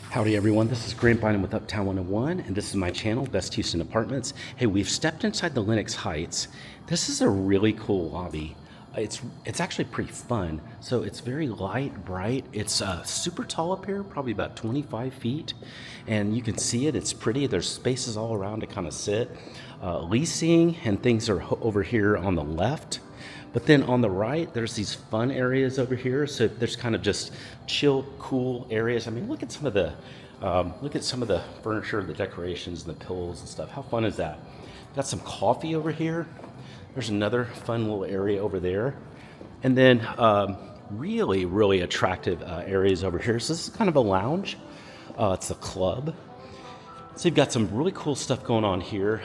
Howdy everyone, this is Grant Bynum with Uptown 101, and this is my channel, Best Houston Apartments. Hey, we've stepped inside the Lenox Heights. This is a really cool lobby. It's actually pretty fun. So it's very light, bright. It's super tall up here, probably about 25 feet. And you can see it, it's pretty. There's spaces all around to kind of sit. Leasing and things are over here on the left. But then on the right, there's these fun areas over here. So there's kind of just chill, cool areas. I mean, look at some of the furniture, the decorations, and the pillows and stuff. How fun is that? Got some coffee over here. There's another fun little area over there. And then really, really attractive areas over here. So this is kind of a lounge. It's a club. So you've got some really cool stuff going on here.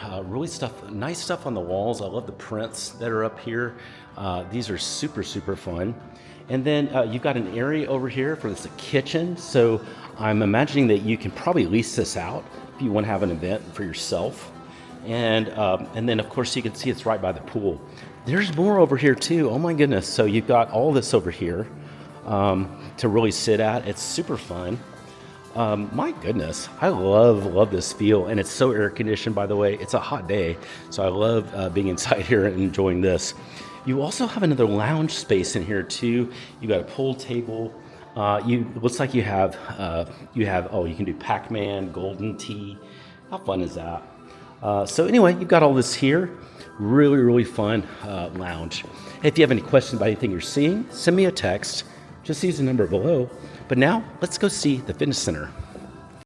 Nice stuff on the walls. I love the prints that are up here. These are super, super fun. And then you've got an area over here for this kitchen. So I'm imagining that you can probably lease this out if you want to have an event for yourself. And then of course you can see it's right by the pool. There's more over here too. Oh my goodness. So you've got all this over here to really sit at. It's super fun. My goodness, I love this feel, and it's so air conditioned, by the way. It's a hot day, so I love being inside here and enjoying this. You also have another lounge space in here too. You got a pool table. Looks like you can do Pac-Man, Golden Tee. How fun is that? So anyway, you've got all this here. Really, really fun lounge. If you have any questions about anything you're seeing, send me a text. Just use the number below. But now, let's go see the fitness center.